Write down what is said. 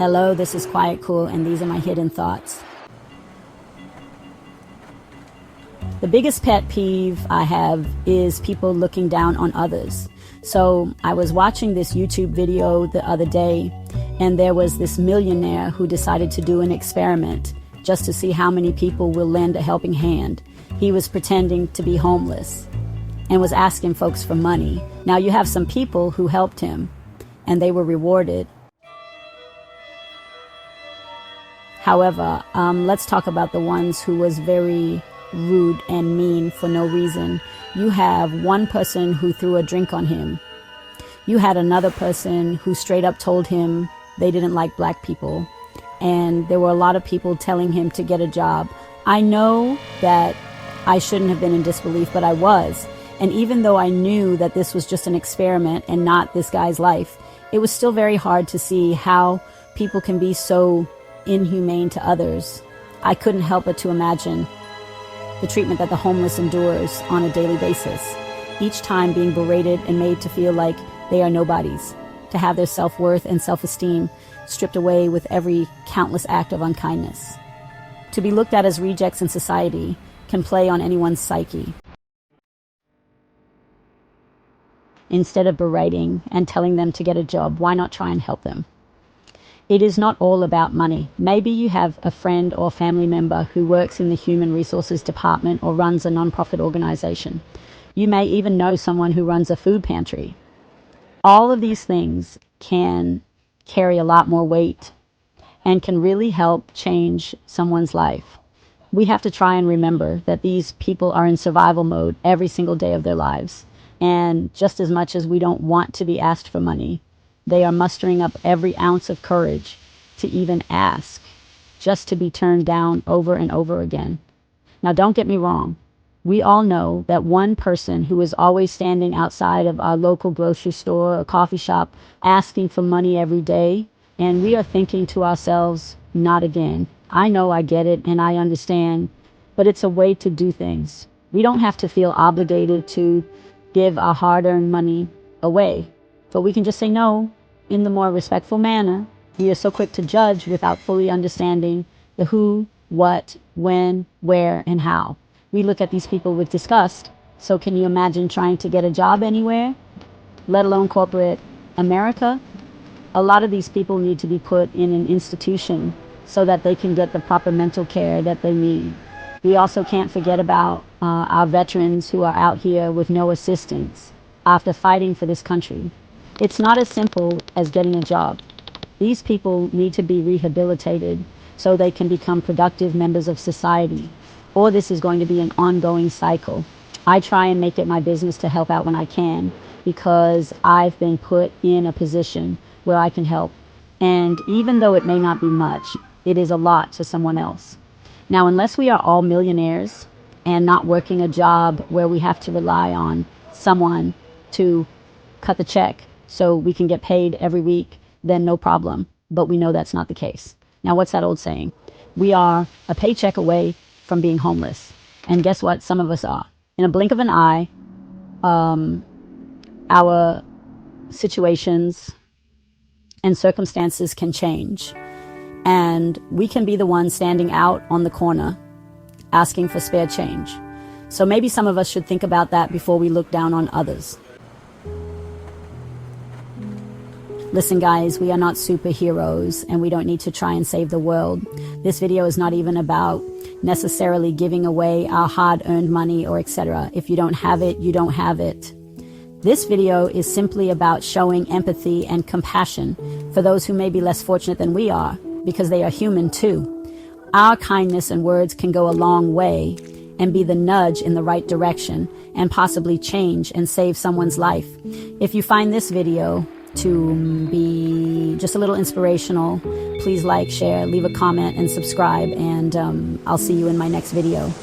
Hello, this is Quiet Cool, and these are my hidden thoughts. The biggest pet peeve I have is people looking down on others. So I was watching this YouTube video the other day, and there was this millionaire who decided to do an experiment just to see how many people will lend a helping hand. He was pretending to be homeless and was asking folks for money. Now you have some people who helped him, and they were rewarded. However, let's talk about the ones who was very rude and mean for no reason. You have one person who threw a drink on him. You had another person who straight up told him they didn't like black people. And there were a lot of people telling him to get a job. I know that I shouldn't have been in disbelief, but I was. And even though I knew that this was just an experiment and not this guy's life, it was still very hard to see how people can be so inhumane to others. I couldn't help but to imagine the treatment that the homeless endures on a daily basis, each time being berated and made to feel like they are nobodies, to have their self-worth and self-esteem stripped away with every countless act of unkindness. To be looked at as rejects in society can play on anyone's psyche. Instead of berating and telling them to get a job, why not try and help them? It is not all about money. Maybe you have a friend or family member who works in the human resources department or runs a nonprofit organization. You may even know someone who runs a food pantry. All of these things can carry a lot more weight and can really help change someone's life. We have to try and remember that these people are in survival mode every single day of their lives. And just as much as we don't want to be asked for money, they are mustering up every ounce of courage to even ask, just to be turned down over and over again. Now, don't get me wrong. We all know that one person who is always standing outside of our local grocery store or coffee shop asking for money every day, and we are thinking to ourselves, not again. I know, I get it, and I understand, but it's a way to do things. We don't have to feel obligated to give our hard-earned money away. But we can just say no in the more respectful manner. We are so quick to judge without fully understanding the who, what, when, where, and how. We look at these people with disgust. So can you imagine trying to get a job anywhere, let alone corporate America? A lot of these people need to be put in an institution so that they can get the proper mental care that they need. We also can't forget about our veterans who are out here with no assistance after fighting for this country. It's not as simple as getting a job. These people need to be rehabilitated so they can become productive members of society, or this is going to be an ongoing cycle. I try and make it my business to help out when I can because I've been put in a position where I can help. And even though it may not be much, it is a lot to someone else. Now, unless we are all millionaires and not working a job where we have to rely on someone to cut the check so we can get paid every week, then no problem. But we know that's not the case. Now, what's that old saying? We are a paycheck away from being homeless. And guess what? Some of us are. In a blink of an eye, our situations and circumstances can change. And we can be the ones standing out on the corner asking for spare change. So maybe some of us should think about that before we look down on others. Listen, guys, we are not superheroes and we don't need to try and save the world. This video is not even about necessarily giving away our hard-earned money or etc. If you don't have it, you don't have it. This video is simply about showing empathy and compassion for those who may be less fortunate than we are, because they are human too. Our kindness and words can go a long way and be the nudge in the right direction and possibly change and save someone's life. If you find this video to be just a little inspirational, please like, share, leave a comment, and subscribe, and I'll see you in my next video.